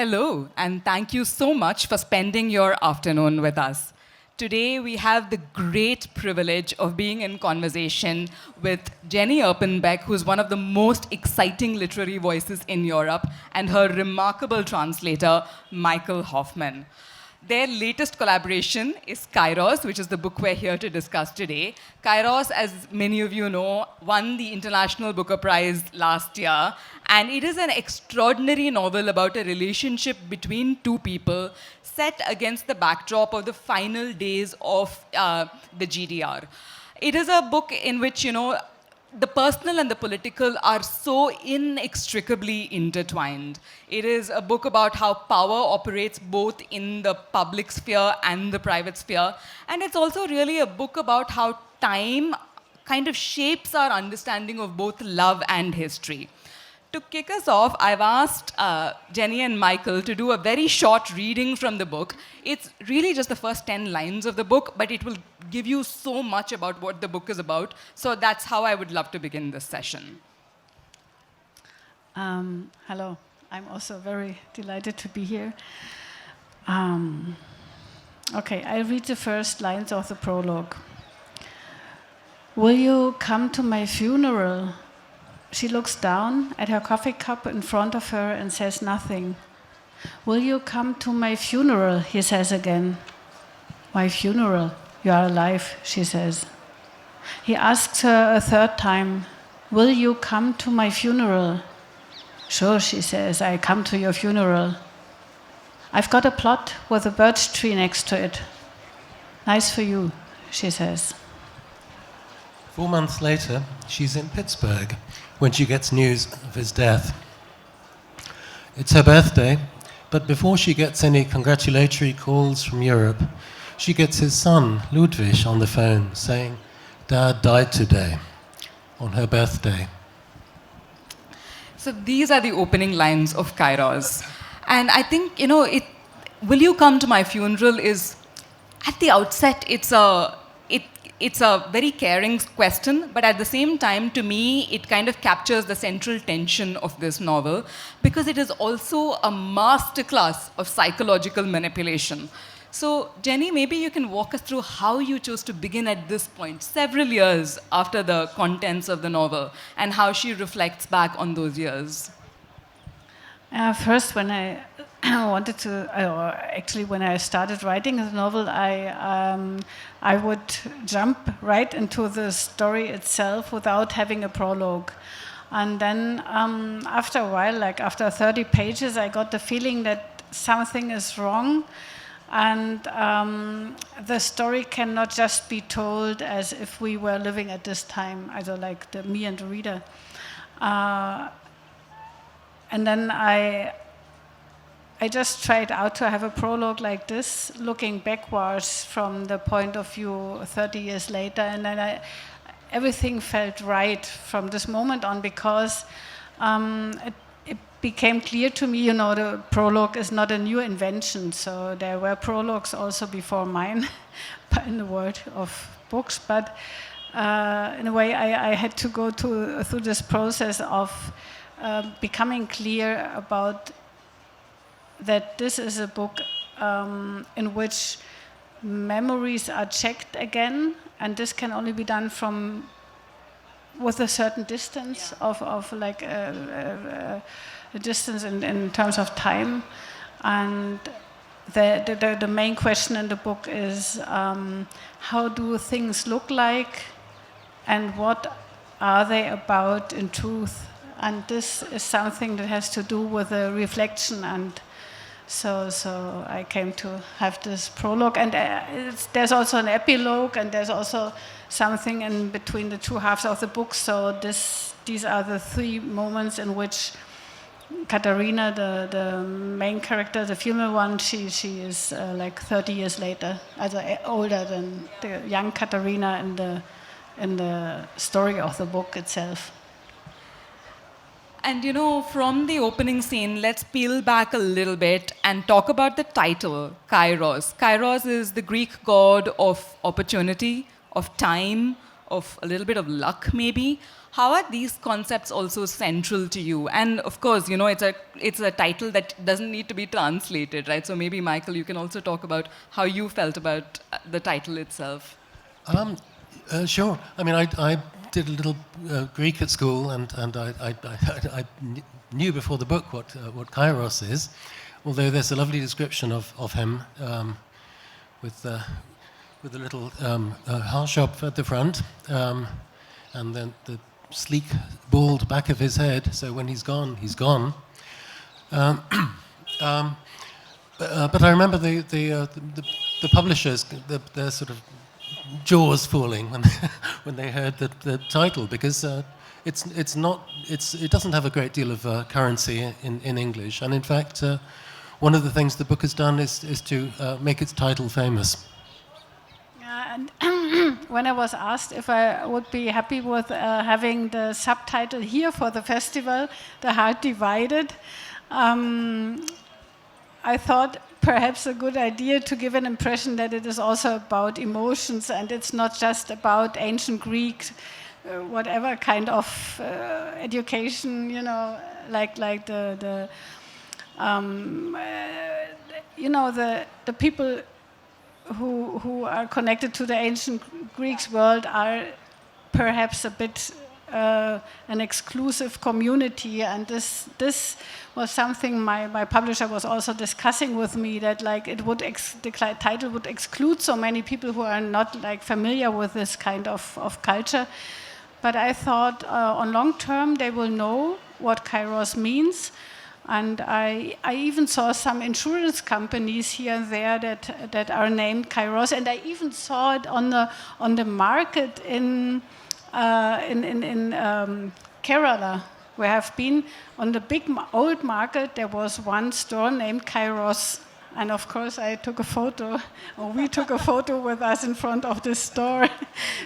Hello, and thank you so much for spending your afternoon with us. Today, we have the great privilege of being in conversation with Jenny Erpenbeck, who's one of the most exciting literary voices in Europe, and her remarkable translator, Michael Hofmann. Their latest collaboration is Kairos, which is the book we're here to discuss today. Kairos, as many of you know, won the International Booker Prize last year, and it is an extraordinary novel about a relationship between two people set against the backdrop of the final days of the GDR. It is a book in which, the personal and the political are so inextricably intertwined. It is a book about how power operates both in the public sphere and the private sphere. And it's also really a book about how time kind of shapes our understanding of both love and history. To kick us off, I've asked Jenny and Michael to do a very short reading from the book. It's really just the first 10 lines of the book, but it will give you so much about what the book is about. So that's how I would love to begin this session. Hello. I'm also very delighted to be here. Okay, I'll read the first lines of the prologue. Will you come to my funeral? She looks down at her coffee cup in front of her and says nothing. Will you come to my funeral? He says again. My funeral? You are alive, she says. He asks her a third time. Will you come to my funeral? Sure, she says, I come to your funeral. I've got a plot with a birch tree next to it. Nice for you, she says. 4 months later, she's in Pittsburgh when she gets news of his death. It's her birthday, but before she gets any congratulatory calls from Europe, she gets his son, Ludwig, on the phone saying, Dad died today, on her birthday. So these are the opening lines of Kairos. And I think, will you come to my funeral is, at the outset, it's a very caring question, but at the same time, to me, it kind of captures the central tension of this novel because it is also a masterclass of psychological manipulation. So, Jenny, maybe you can walk us through how you chose to begin at this point, several years after the contents of the novel, and how she reflects back on those years. First, when I wanted to, when I started writing the novel, I would jump right into the story itself without having a prologue. And then after a while, like after 30 pages, I got the feeling that something is wrong. And the story cannot just be told as if we were living at this time, either like me and the reader. And then I just tried out to have a prologue like this, looking backwards from the point of view 30 years later. And then everything felt right from this moment on because it became clear to me, the prologue is not a new invention. So there were prologues also before mine in the world of books. But in a way, I had to go through this process of becoming clear about that this is a book in which memories are checked again, and this can only be done with a certain distance of like a distance in terms of time. And the main question in the book is how do things look like, and what are they about in truth? And this is something that has to do with a reflection, and so I came to have this prologue. And there's also an epilogue, and there's also something in between the two halves of the book. So these are the three moments in which Katharina, the main character, the female one, she is like 30 years later, older than the young Katharina in the story of the book itself. And from the opening scene, let's peel back a little bit and talk about the title, Kairos. Kairos is the Greek god of opportunity, of time, of a little bit of luck, maybe. How are these concepts also central to you? And of course, you know, it's a title that doesn't need to be translated, right? So maybe, Michael, you can also talk about how you felt about the title itself. Sure. I mean, I did a little Greek at school, and I knew before the book what Kairos is, although there's a lovely description of him with a little heart shop at the front, and then the sleek, bald back of his head. So when he's gone, he's gone. But I remember the publishers, their sort of jaws falling when they heard the title, because it doesn't have a great deal of currency in English, and in fact, one of the things the book has done is to make its title famous. Yeah, and when I was asked if I would be happy with having the subtitle here for the festival, The Heart Divided, I thought perhaps a good idea to give an impression that it is also about emotions, and it's not just about ancient Greek, whatever kind of education, you know, like the you know, the people who are connected to the ancient Greek world are perhaps a bit an exclusive community, and this was something my publisher was also discussing with me, that like it would the title would exclude so many people who are not like familiar with this kind of culture. But I thought on long term they will know what Kairos means. And I even saw some insurance companies here and there that are named Kairos, and I even saw it on the market in Kerala, where I've been. On the big old market, there was one store named Kairos, and of course I took a photo, or we took a photo with us in front of the store.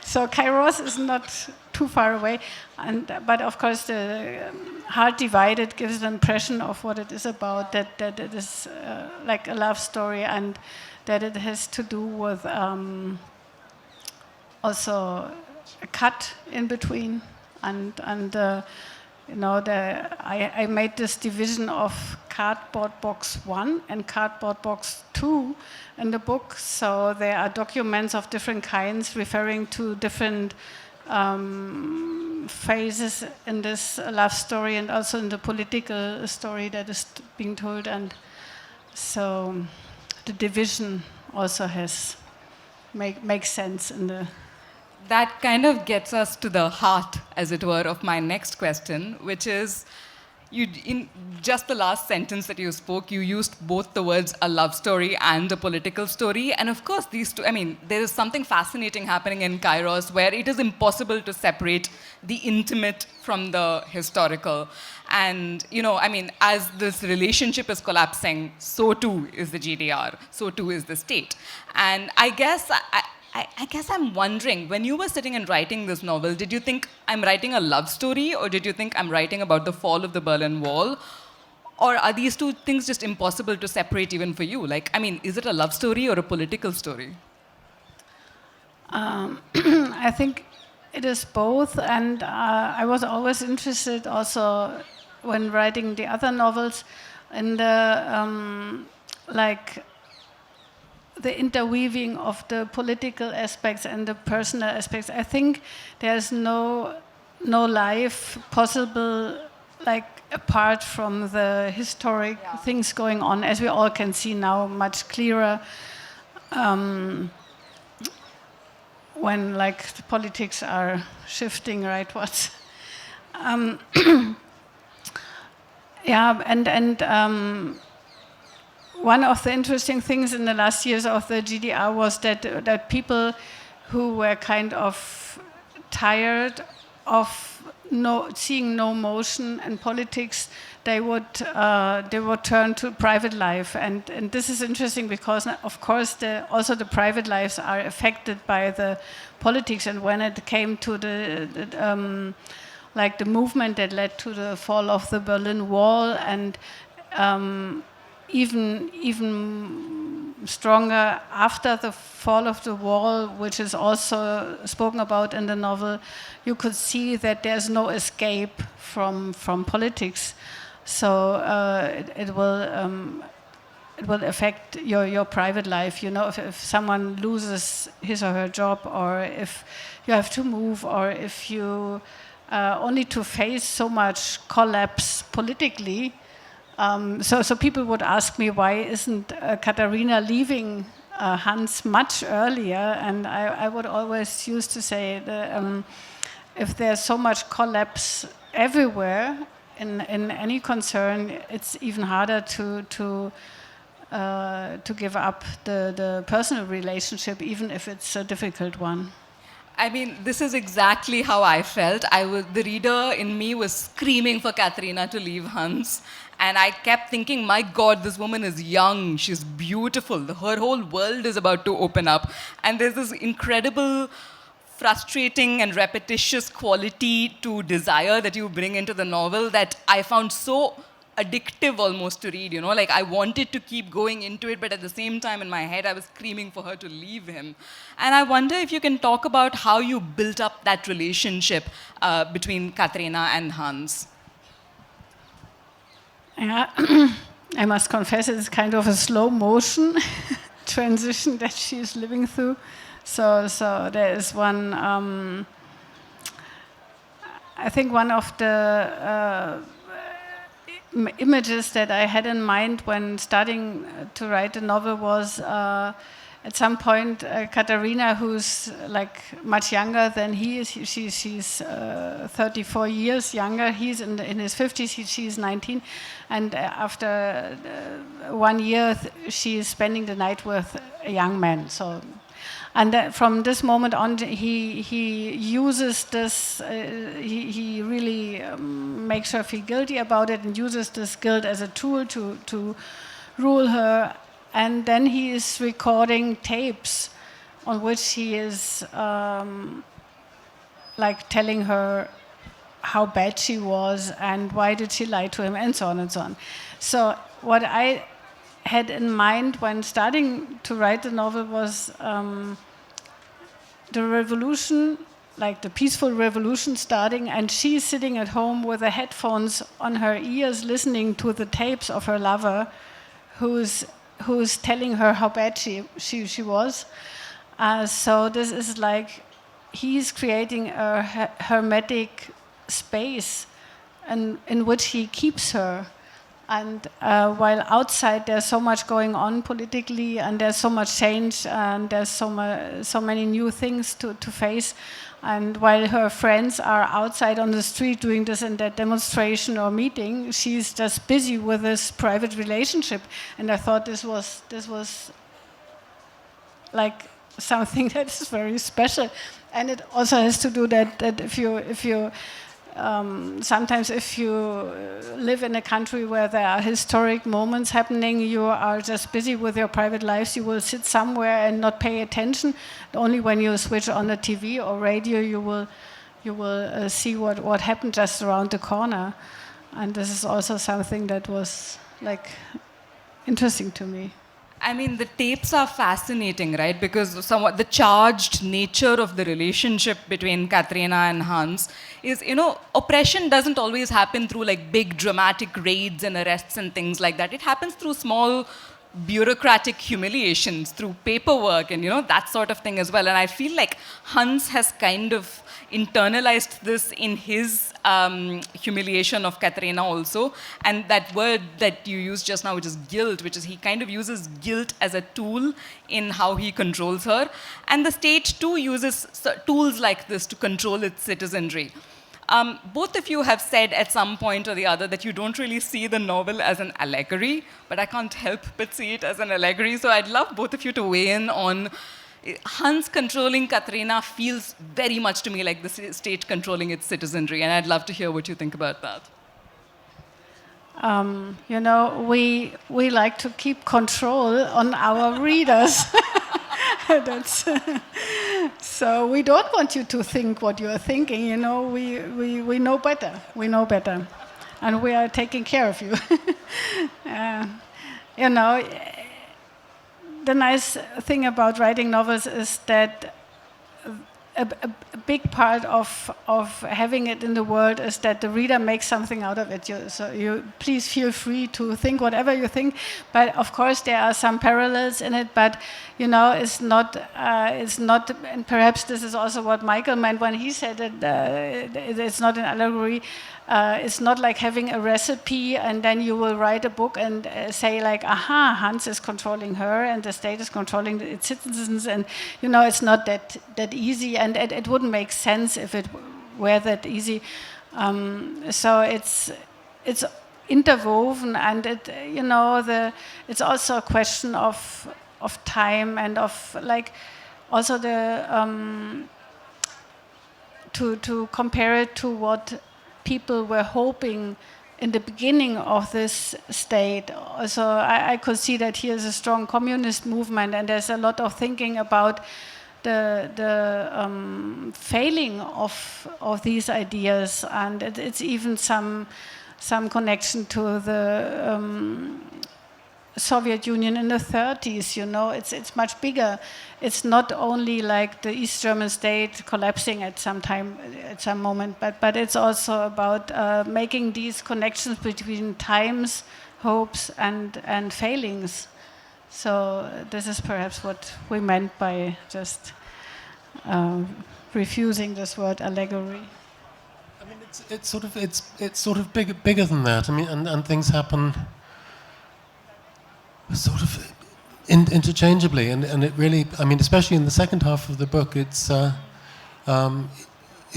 So Kairos is not too far away, but of course the Heart Divided gives an impression of what it is about, that it is like a love story, and that it has to do with also a cut in between, and you know, I made this division of cardboard box 1 and cardboard box 2 in the book, so there are documents of different kinds referring to different phases in this love story, and also in the political story that is being told, and so the division also makes sense in the. That kind of gets us to the heart, as it were, of my next question, which is, in just the last sentence that you spoke, you used both the words a love story and a political story. And of course, these two, I mean, there is something fascinating happening in Kairos where it is impossible to separate the intimate from the historical. And, you know, I mean, as this relationship is collapsing, so too is the GDR, so too is the state. And I guess I'm wondering, when you were sitting and writing this novel, did you think I'm writing a love story, or did you think I'm writing about the fall of the Berlin Wall? Or are these two things just impossible to separate even for you? Like, I mean, is it a love story or a political story? I think it is both, and I was always interested also when writing the other novels in the the interweaving of the political aspects and the personal aspects. I think there's no life possible like apart from the historic things going on, as we all can see now much clearer when like the politics are shifting rightwards. Yeah, and one of the interesting things in the last years of the GDR was that people who were kind of tired of seeing no motion in politics, they would turn to private life, and this is interesting because of course also the private lives are affected by the politics. And when it came to the movement that led to the fall of the Berlin Wall, and even stronger after the fall of the wall, which is also spoken about in the novel. You could see that there's no escape from politics. So it will affect your private life. You know, if someone loses his or her job, or if you have to move, or if you only to face so much collapse politically. So people would ask me, why isn't Katharina leaving Hans much earlier? And I would always used to say that if there's so much collapse everywhere in any concern, it's even harder to give up the personal relationship, even if it's a difficult one. I mean, this is exactly how I felt. The reader in me was screaming for Katharina to leave Hans. And I kept thinking, my God, this woman is young, she's beautiful, her whole world is about to open up. And there's this incredible, frustrating and repetitious quality to desire that you bring into the novel that I found so addictive almost to read, you know, like I wanted to keep going into it, but at the same time in my head I was screaming for her to leave him. And I wonder if you can talk about how you built up that relationship between Katharina and Hans. Yeah, I must confess it's kind of a slow motion transition that she's living through. So there is one, I think one of the images that I had in mind when starting to write the novel was at some point Katharina, who's like much younger than he is, she's 34 years younger, he's in his 50s, she's 19, and after 1 year she's spending the night with a young man. So, and from this moment on, he uses this. He really makes her feel guilty about it and uses this guilt as a tool to rule her. And then he is recording tapes on which he is like telling her how bad she was and why did she lie to him and so on and so on. So what I had in mind when starting to write the novel was the revolution, like the peaceful revolution starting, and she's sitting at home with the headphones on her ears listening to the tapes of her lover who's telling her how bad she was. So this is like he's creating a hermetic space in which he keeps her. And while outside there's so much going on politically, and there's so much change, and there's so many new things to face, and while her friends are outside on the street doing this and that demonstration or meeting, she's just busy with this private relationship. And I thought this was like something that is very special. And it also has to do that if you sometimes if you live in a country where there are historic moments happening, you are just busy with your private lives, you will sit somewhere and not pay attention. Only when you switch on the TV or radio, you will see what happened just around the corner. And this is also something that was like interesting to me. I mean, the tapes are fascinating, right? Because somewhat the charged nature of the relationship between Katharina and Hans is, you know, oppression doesn't always happen through like big dramatic raids and arrests and things like that. It happens through small bureaucratic humiliations, through paperwork and, you know, that sort of thing as well. And I feel like Hans has kind of internalized this in his humiliation of Katharina also. And that word that you used just now, which is guilt, which is he kind of uses guilt as a tool in how he controls her. And the state too uses tools like this to control its citizenry. Both of you have said at some point or the other that you don't really see the novel as an allegory, but I can't help but see it as an allegory. So I'd love both of you to weigh in on Hans controlling Katharina feels very much to me like the state controlling its citizenry, and I'd love to hear what you think about that. You know, we like to keep control on our readers. So we don't want you to think what you are thinking. You know, we know better. We know better, and we are taking care of you. You know, the nice thing about writing novels is that a big part of having it in the world is that the reader makes something out of it. So you please feel free to think whatever you think. But of course there are some parallels in it. But it's not. And perhaps this is also what Michael meant when he said that it's not an allegory. It's not like having a recipe and then you will write a book and say like, aha, Hans is controlling her and the state is controlling its citizens, and it's not that easy, and it wouldn't make sense if it were that easy. So it's interwoven, and it's also a question of time and of like also the to compare it to what people were hoping in the beginning of this state. So I could see that here is a strong communist movement, and there's a lot of thinking about the failing of these ideas, and it's even some connection to the Soviet Union in the 30s. It's much bigger. It's not only like the East German state collapsing at some moment, but it's also about making these connections between times, hopes, and failings. So this is perhaps what we meant by just refusing this word allegory. I mean, it's sort of bigger than that. I mean, and things happen sort of interchangeably, and it really, I mean, especially in the second half of the book, it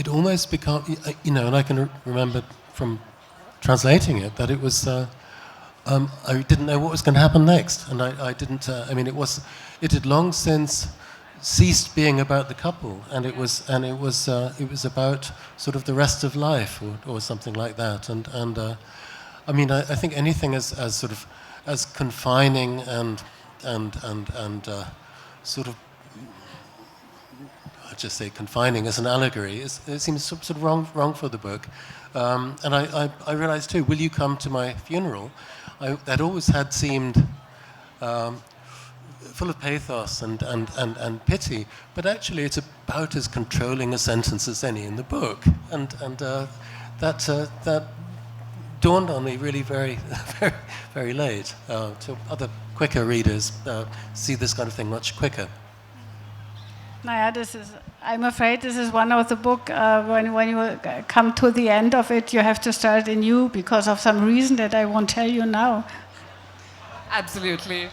almost becomes, and I can remember from translating it that it was, I didn't know what was going to happen next, and I didn't, it had long since ceased being about the couple, and it was about sort of the rest of life or something like that, and I mean, I think anything as sort of as confining and sort of, I'd just say confining as an allegory, it seems sort of wrong for the book. And I realized too, will you come to my funeral? That always had seemed full of pathos and pity, but actually it's about as controlling a sentence as any in the book. And that dawned on me really very, very, very late. To other quicker readers, see this kind of thing much quicker. I'm afraid this is one of the book, when you come to the end of it, you have to start anew because of some reason that I won't tell you now. Absolutely.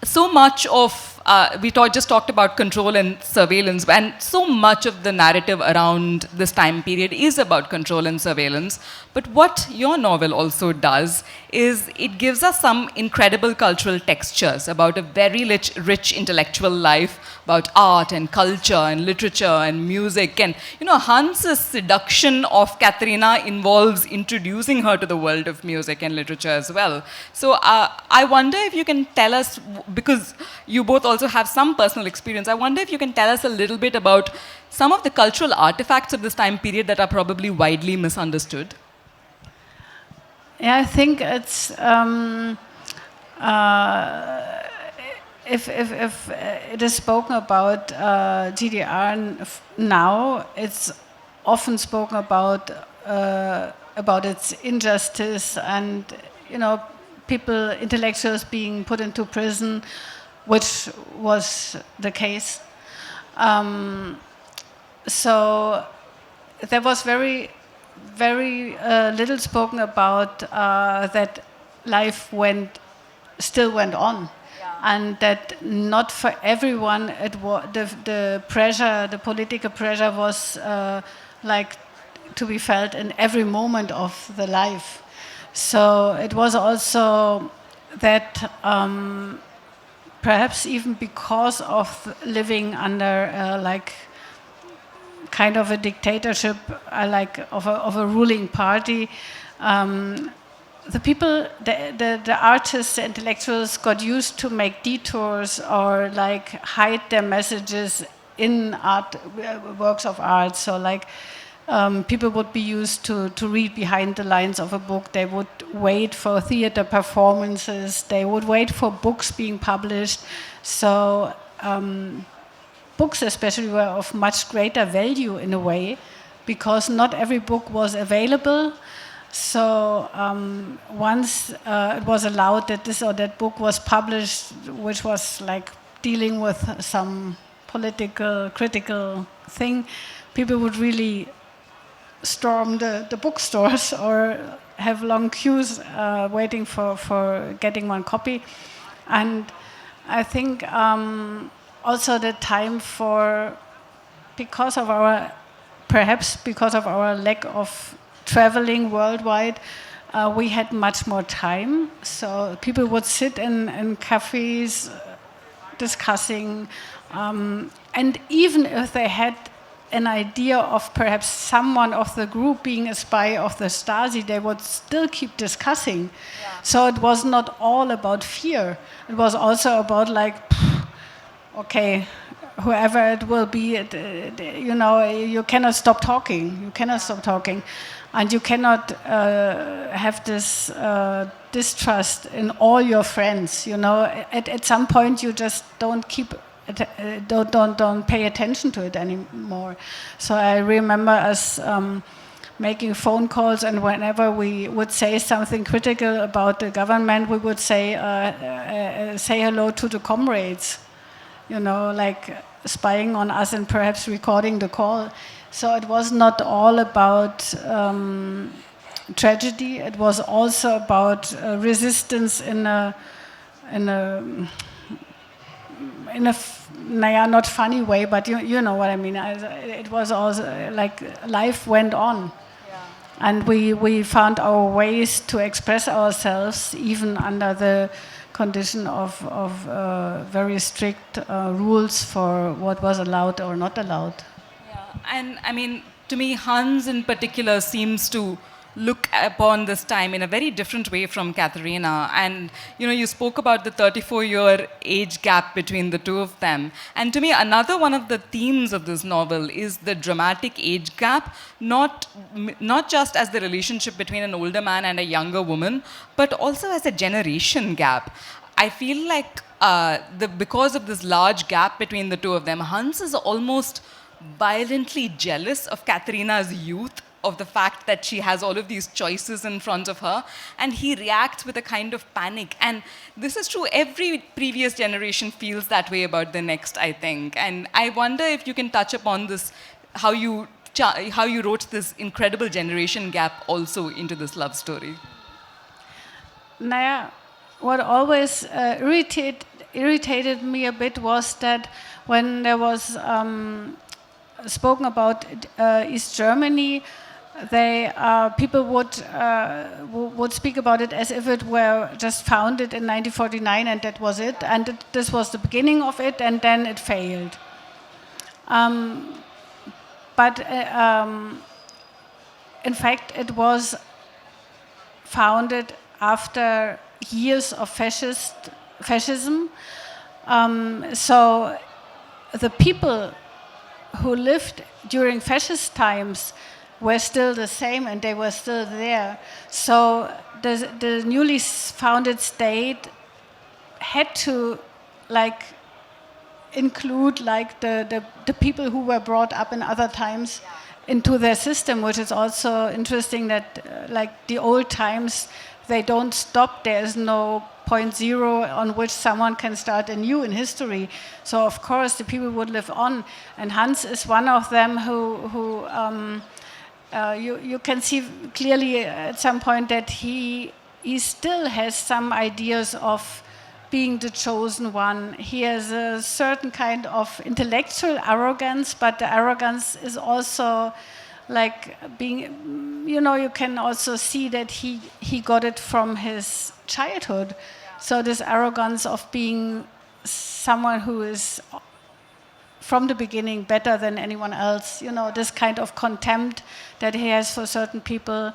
So much of, we just talked about control and surveillance, and so much of the narrative around this time period is about control and surveillance. But what your novel also does is it gives us some incredible cultural textures about a very rich intellectual life, about art and culture and literature and music. And, Hans's seduction of Katharina involves introducing her to the world of music and literature as well. So I wonder if you can tell us, because you both also have some personal experience, I wonder if you can tell us a little bit about some of the cultural artifacts of this time period that are probably widely misunderstood. Yeah, I think it's if it is spoken about GDR now, it's often spoken about its injustice and people, intellectuals being put into prison, which was the case. So there was very little spoken about that life still went on, and that not for everyone the pressure, the political pressure was like to be felt in every moment of the life. So it was also that perhaps even because of living under like kind of a dictatorship, of a ruling party, the people, the artists, the intellectuals got used to make detours or like hide their messages in works of art. So like people would be used to read behind the lines of a book. They would wait for theater performances. They would wait for books being published. So books especially were of much greater value in a way, because not every book was available. So once it was allowed that this or that book was published, which was like dealing with some political, critical thing, people would really storm the bookstores or have long queues waiting for getting one copy. And I think also the time perhaps because of our lack of traveling worldwide, we had much more time. So people would sit in cafes discussing, and even if they had an idea of perhaps someone of the group being a spy of the Stasi, they would still keep discussing. Yeah. So it was not all about fear. It was also about like, okay, whoever it will be, you cannot stop talking. You cannot stop talking. And you cannot have this distrust in all your friends. At some point you just don't pay attention to it anymore. So I remember us making phone calls, and whenever we would say something critical about the government, we would say hello to the comrades, like spying on us and perhaps recording the call. So it was not all about tragedy. It was also about resistance in a not funny way, but you know what I mean. It was also like life went on, and we found our ways to express ourselves even under the condition of very strict rules for what was allowed or not allowed. And I mean, to me, Hans in particular seems to look upon this time in a very different way from Katharina. And, you spoke about the 34-year age gap between the two of them. And to me, another one of the themes of this novel is the dramatic age gap, not just as the relationship between an older man and a younger woman, but also as a generation gap. I feel like because of this large gap between the two of them, Hans is almost violently jealous of Katharina's youth, of the fact that she has all of these choices in front of her, and he reacts with a kind of panic. And this is true, every previous generation feels that way about the next, I think. And I wonder if you can touch upon this, how you wrote this incredible generation gap also into this love story. Naya, what always irritated me a bit was that when there was spoken about East Germany, people would speak about it as if it were just founded in 1949 and that was it, and this was the beginning of it, and then it failed. But in fact, it was founded after years of fascism. So the people who lived during fascist times were still the same, and they were still there. So the newly founded state had to include the people who were brought up in other times into their system, which is also interesting that the old times, they don't stop. There is no point zero on which someone can start anew in history. So of course the people would live on, and Hans is one of them who you can see clearly at some point that he still has some ideas of being the chosen one. He has a certain kind of intellectual arrogance, but the arrogance is also being, you can also see that he got it from his childhood. So this arrogance of being someone who is from the beginning better than anyone else, this kind of contempt that he has for certain people.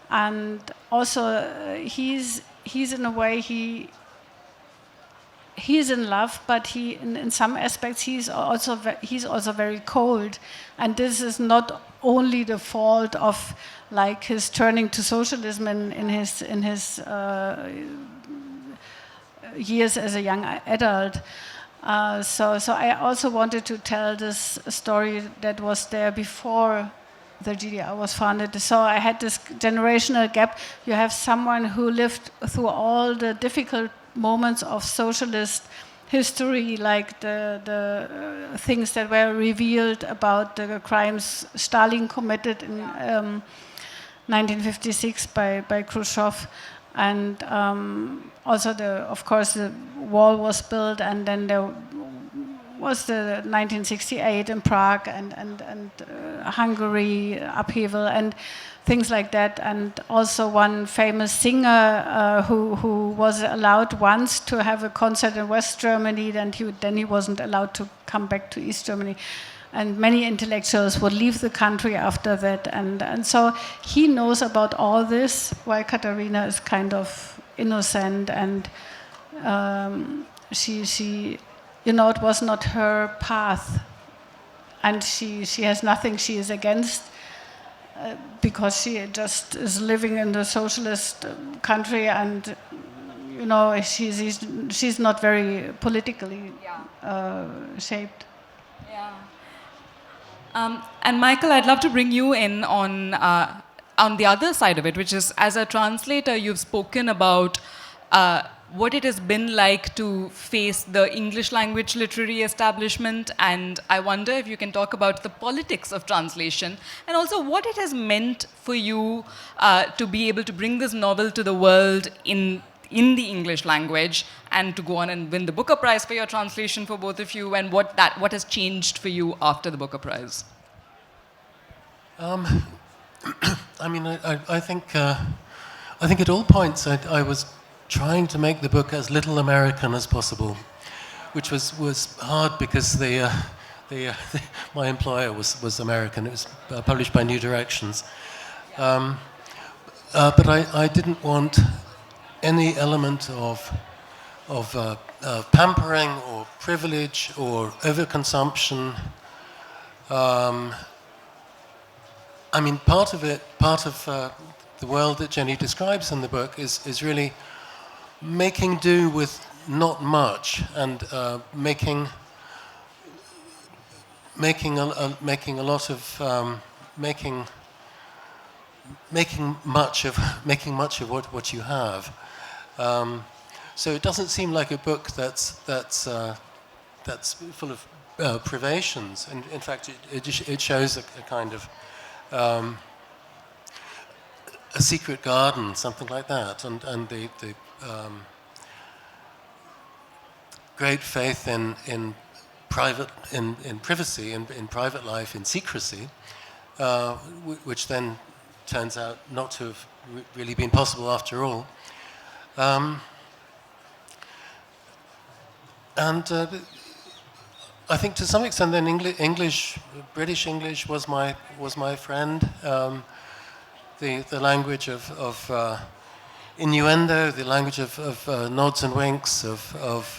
And also he's in a way, he's in love, but he, in some aspects, he's also very cold, and this is not only the fault of like his turning to socialism in his years as a young adult. So I also wanted to tell this story that was there before the GDR was founded. So I had this generational gap. You have someone who lived through all the difficult moments of socialist history, like the things that were revealed about the crimes Stalin committed in 1956 by Khrushchev. And also, of course, the wall was built, and then there was the 1968 in Prague and Hungary upheaval and things like that. And also one famous singer who was allowed once to have a concert in West Germany, then he wasn't allowed to come back to East Germany. And many intellectuals would leave the country after that. And so he knows about all this, while Katharina is kind of innocent, and she it was not her path. And she has nothing she is against, because she just is living in the socialist country, and she's not very politically shaped. Yeah. And Michael, I'd love to bring you in on the other side of it, which is, as a translator, you've spoken about what it has been like to face the English language literary establishment, and I wonder if you can talk about the politics of translation, and also what it has meant for you to be able to bring this novel to the world in the English language, and to go on and win the Booker Prize for your translation for both of you, and what has changed for you after the Booker Prize? I mean, I think at all points I was trying to make the book as little American as possible, which was hard because my employer was American. It was published by New Directions, but I didn't want any element of pampering or privilege or overconsumption. I mean, part of the world that Jenny describes in the book is really making do with not much, and making much of what you have. So it doesn't seem like a book that's full of privations. And in fact, it shows a kind of a secret garden, something like that, and the great faith in privacy, in private life, in secrecy, which then turns out not to have really been possible after all. And I think to some extent then British English was my friend. The language of innuendo, the language of nods and winks, of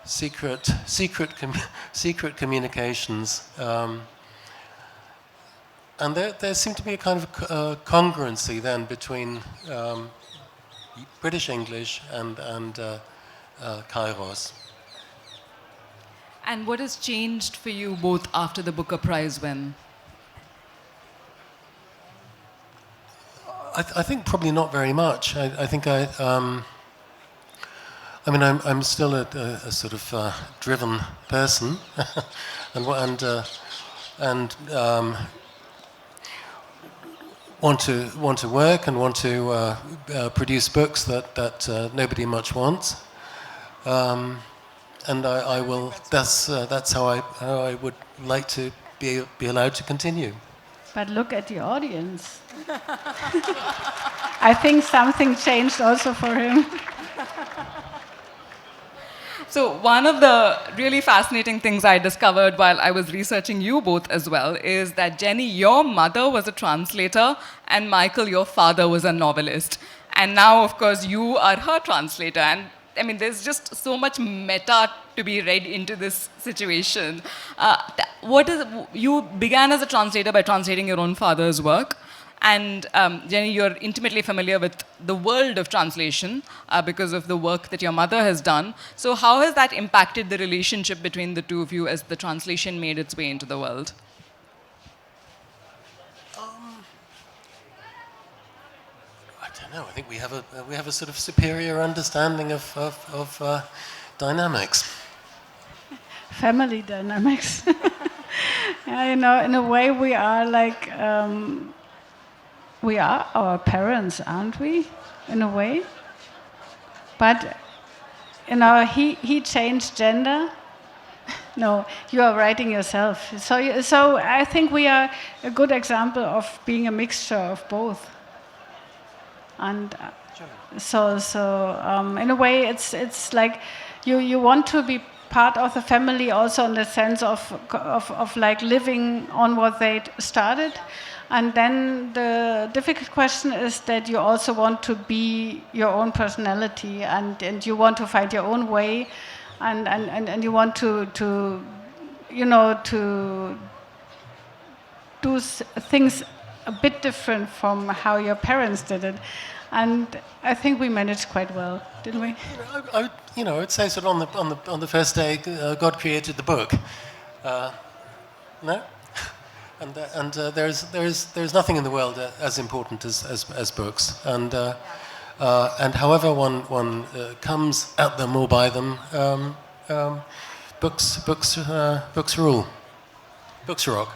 secret communications, and there seemed to be a kind of congruency then between British English and Kairos. And what has changed for you both after the Booker Prize win? I think probably not very much. I think I'm still a sort of driven person, and want to work and want to produce books that nobody much wants, and I will. That's how I would like to be allowed to continue. But look at the audience. I think something changed also for him. So one of the really fascinating things I discovered while I was researching you both as well is that, Jenny, your mother was a translator, and Michael, your father was a novelist. And now, of course, you are her translator. And I mean, there's just so much meta to be read into this situation. You began as a translator by translating your own father's work. And Jenny, you're intimately familiar with the world of translation because of the work that your mother has done. So how has that impacted the relationship between the two of you as the translation made its way into the world? I don't know. I think we have a sort of superior understanding of dynamics. Family dynamics. Yeah, in a way we are like, we are our parents, aren't we? In a way. But, he changed gender. No, you are writing yourself. So I think we are a good example of being a mixture of both. And in a way, it's like you want to be part of the family, also in the sense of like living on what they started. And then the difficult question is that you also want to be your own personality, and you want to find your own way, and you want to do things a bit different from how your parents did it. And I think we managed quite well, didn't we? I would say sort of on the first day, God created the book. No. And there's nothing in the world as important as books, and however one comes at them or by them, books rule, books rock.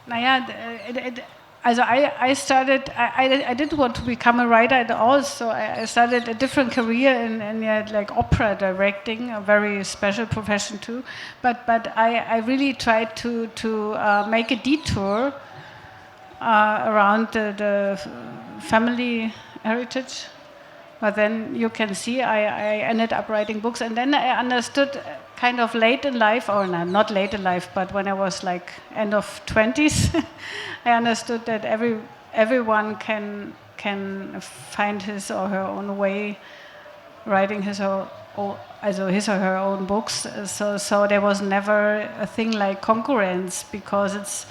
Naja, I didn't want to become a writer at all, so I started a different career in like opera directing, a very special profession too. But I really tried to make a detour around the family heritage. But then you can see I ended up writing books, and then I understood kind of late in life, or not late in life, but when I was like end of 20s, I understood that everyone can find his or her own way writing his or her own books. So there was never a thing like concurrence, because it's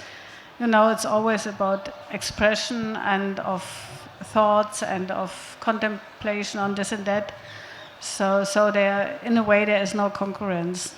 always about expression and of thoughts and of contemplation on this and that. So there, in a way, there is no concurrence.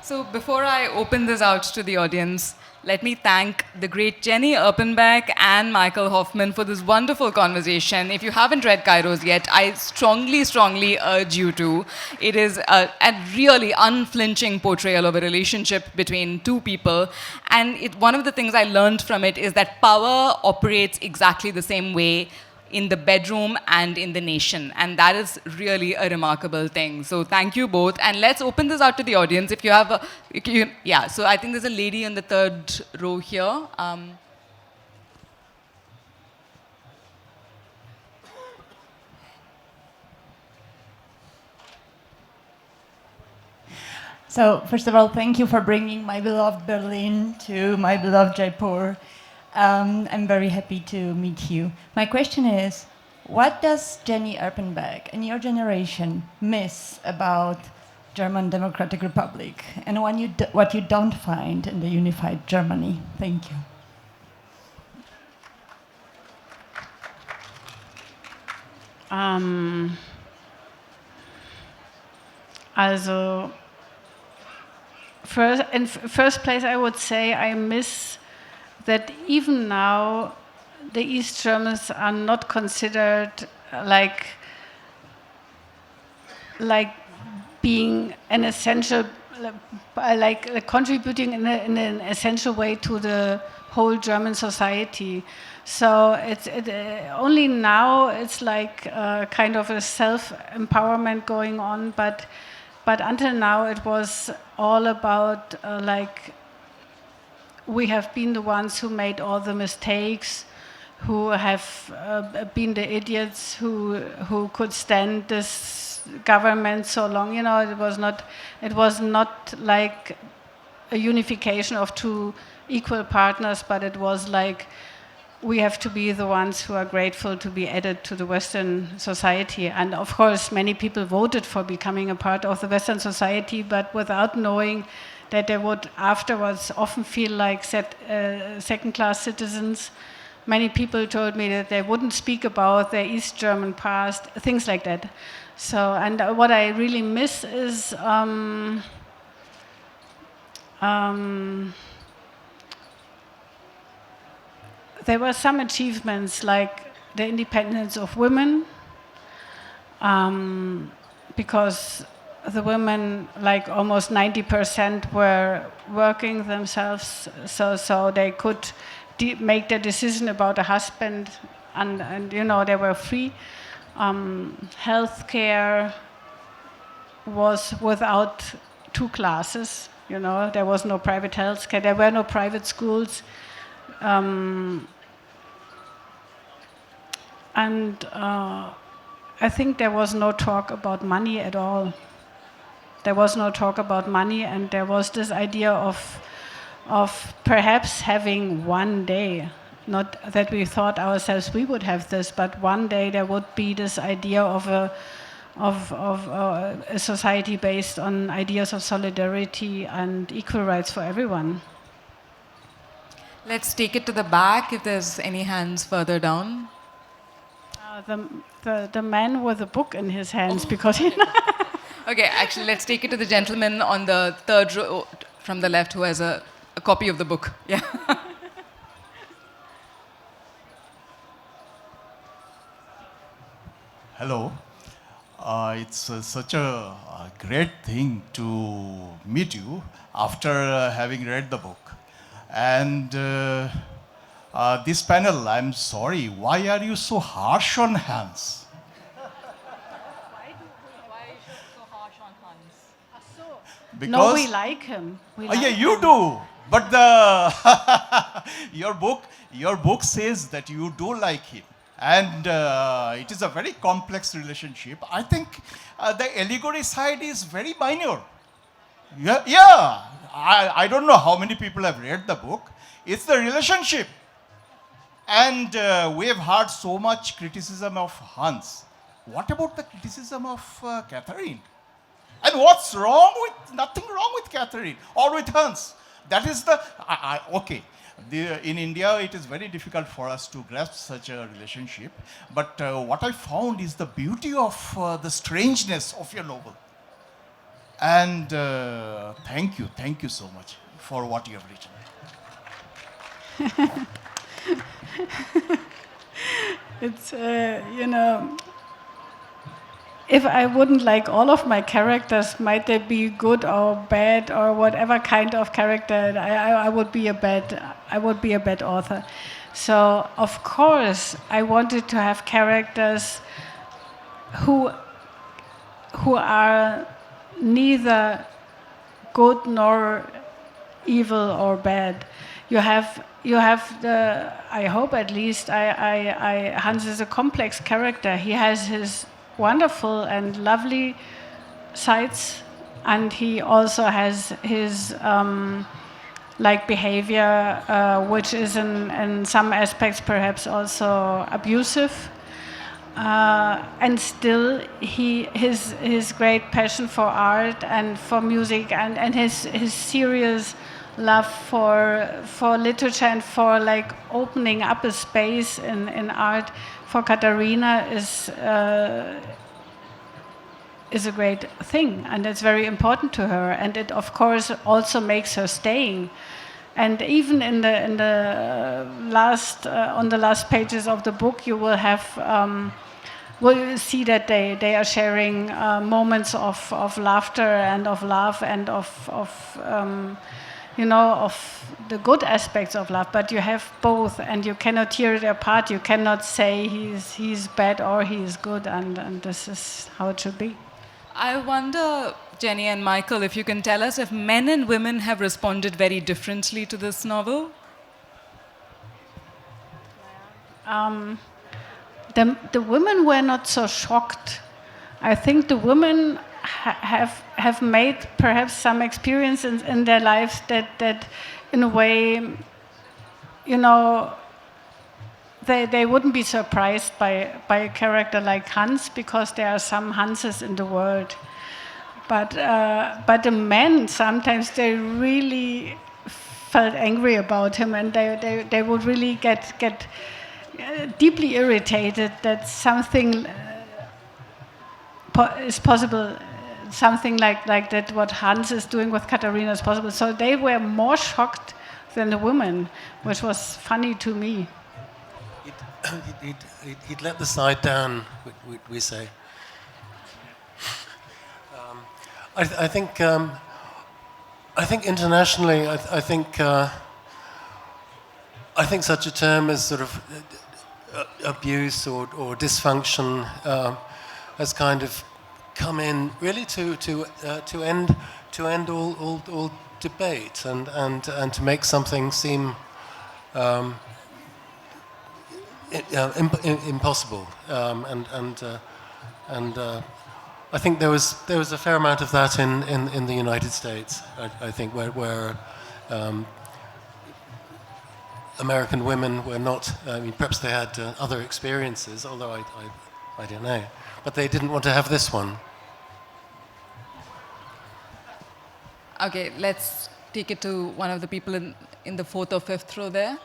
So before I open this out to the audience, let me thank the great Jenny Erpenbeck and Michael Hofmann for this wonderful conversation. If you haven't read Kairos yet, I strongly, strongly urge you to. It is a really unflinching portrayal of a relationship between two people. And one of the things I learned from it is that power operates exactly the same way in the bedroom and in the nation. And that is really a remarkable thing. So thank you both. And let's open this out to the audience. If you have so I think there's a lady in the third row here. So first of all, thank you for bringing my beloved Berlin to my beloved Jaipur. I'm very happy to meet you. My question is, what does Jenny Erpenbeck and your generation miss about German Democratic Republic, and what you don't find in the unified Germany? Thank you. In first place, I would say I miss that even now the East Germans are not considered like being an essential, like contributing in an essential way to the whole German society. So only now it's like kind of a self-empowerment going on, but until now it was all about we have been the ones who made all the mistakes, who have been the idiots who could stand this government so long. It was not like a unification of two equal partners, but it was like we have to be the ones who are grateful to be added to the Western society. And of course, many people voted for becoming a part of the Western society, but without knowing that they would afterwards often feel like second-class citizens. Many people told me that they wouldn't speak about their East German past, things like that. So, and what I really miss is there were some achievements like the independence of women, because the women, like almost 90%, were working themselves, so they could make their decision about a husband, and you know, they were free. Healthcare was without two classes. You know, there was no private healthcare. There were no private schools. I think there was no talk about money at all. There was no talk about money, and there was this idea of perhaps having one day, not that we thought ourselves we would have this, but one day there would be this idea of a society based on ideas of solidarity and equal rights for everyone. Let's take it to the back if there's any hands further down. The man with a book in his hands, because he... Okay, actually, let's take it to the gentleman on the third row from the left who has a copy of the book. Yeah. Hello. It's such a great thing to meet you after having read the book. And this panel, I'm sorry, why are you so harsh on Hans? Because No, we like him. We like yeah, you him. do. But your book says that you do like him, and it is a very complex relationship. I think the allegory side is very minor. Yeah. I don't know how many people have read the book. It's the relationship, and we have heard so much criticism of Hans. What about the criticism of Catherine? And what's wrong with, nothing wrong with Catherine or with Hans. That is the, okay. In India, it is very difficult for us to grasp such a relationship. But what I found is the beauty of the strangeness of your novel. And thank you so much for what you have written. It's, you know, if I wouldn't like all of my characters, might they be good or bad or whatever kind of character, I would be a bad author. So of course I wanted to have characters who are neither good nor evil or bad. You have the, I hope at least, Hans is a complex character. He has his wonderful and lovely sides, and he also has his like behavior, which is in some aspects perhaps also abusive. And still, his great passion for art and for music, and his serious love for literature and for like opening up a space in art for Katharina is a great thing, and it's very important to her, and it of course also makes her staying. And even in the last on the last pages of the book, you will have will see that they are sharing moments of laughter and of love and of you know, of the good aspects of love. But you have both, and you cannot tear it apart. You cannot say he's bad or he is good, and this is how it should be. I wonder, Jenny and Michael, if you can tell us if men and women have responded very differently to this novel? The women were not so shocked. I think the women have made perhaps some experiences in their lives that in a way, you know, they wouldn't be surprised by a character like Hans, because there are some Hanses in the world. But the men, sometimes they really felt angry about him, and they would really get deeply irritated that something is possible, something like that what Hans is doing with Katharina is possible. So they were more shocked than the women, which was funny to me. He'd let the side down, we say. I think internationally, I think such a term as sort of abuse or dysfunction has kind of come in really to end all debate and to make something seem impossible, and I think there was a fair amount of that in the United States. I think where American women were not. I mean, perhaps they had other experiences, although I don't know, but they didn't want to have this one. Okay, let's take it to one of the people in the fourth or fifth row there.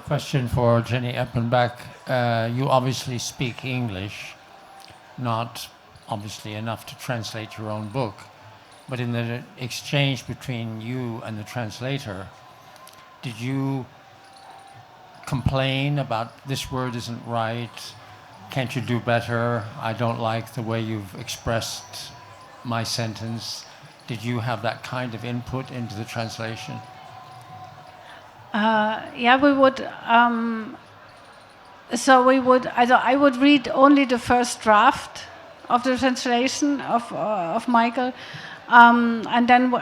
Question for Jenny Erpenbeck. You obviously speak English, not obviously enough to translate your own book, but in the exchange between you and the translator, did you complain about this word isn't right, can't you do better, I don't like the way you've expressed my sentence? Did you have that kind of input into the translation? Yeah, we would. So we would. I would read only the first draft of the translation of Michael, and then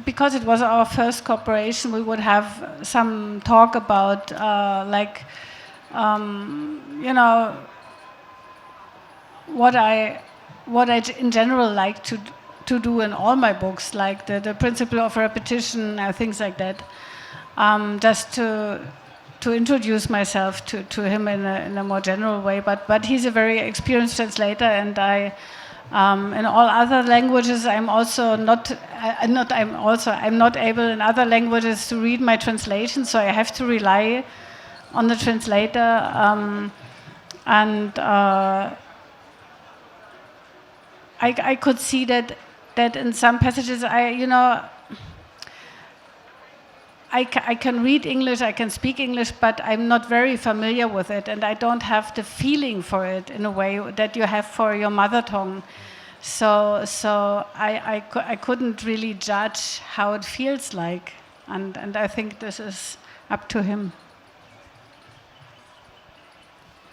because it was our first cooperation, we would have some talk about you know, what I in general like to do in all my books, like the principle of repetition, things like that. Just to introduce myself to him in a more general way, but he's a very experienced translator, and I in all other languages I'm not able in other languages to read my translation, so I have to rely on the translator, and I could see that in some passages I can read English, I can speak English, but I'm not very familiar with it, and I don't have the feeling for it in a way that you have for your mother tongue. So I couldn't really judge how it feels like, and I think this is up to him.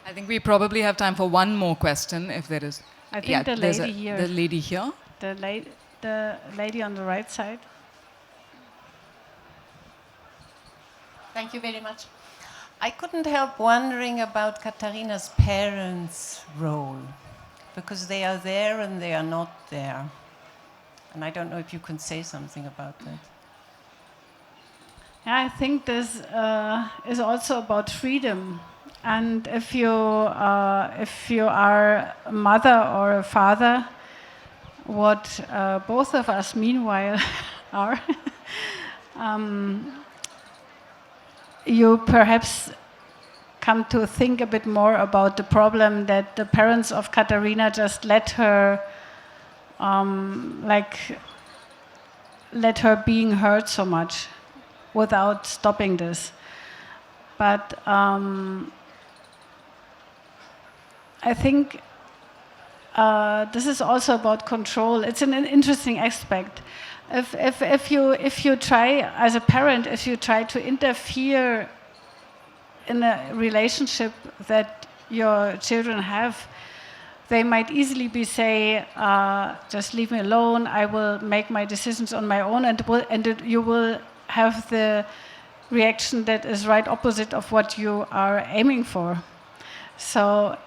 I think we probably have time for one more question, if there is. I think the lady here. The lady here. The lady on the right side. Thank you very much. I couldn't help wondering about Katharina's parents' role, because they are there and they are not there. And I don't know if you can say something about that. Yeah, I think this is also about freedom. And if you are a mother or a father, what both of us meanwhile are, you perhaps come to think a bit more about the problem that the parents of Katharina just let her being hurt so much without stopping this. But I think this is also about control. It's an interesting aspect. If you try as a parent, if you try to interfere in a relationship that your children have, they might easily say, just leave me alone, I will make my decisions on my own, and you will have the reaction that is right opposite of what you are aiming for. So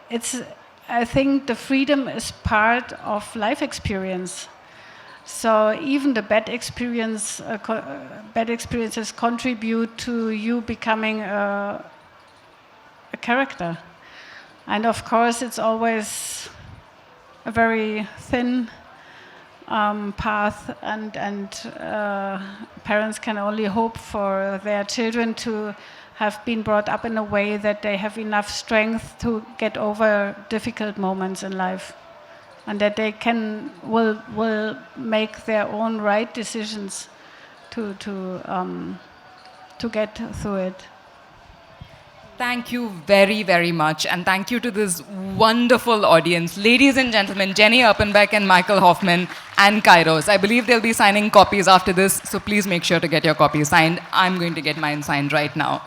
I think the freedom is part of life experience. So even the bad experiences contribute to you becoming a character. And of course, it's always a very thin path, and parents can only hope for their children to have been brought up in a way that they have enough strength to get over difficult moments in life, and that they will make their own right decisions to get through it. Thank you very, very much. And thank you to this wonderful audience. Ladies and gentlemen, Jenny Erpenbeck and Michael Hofmann and Kairos. I believe they'll be signing copies after this, so please make sure to get your copies signed. I'm going to get mine signed right now.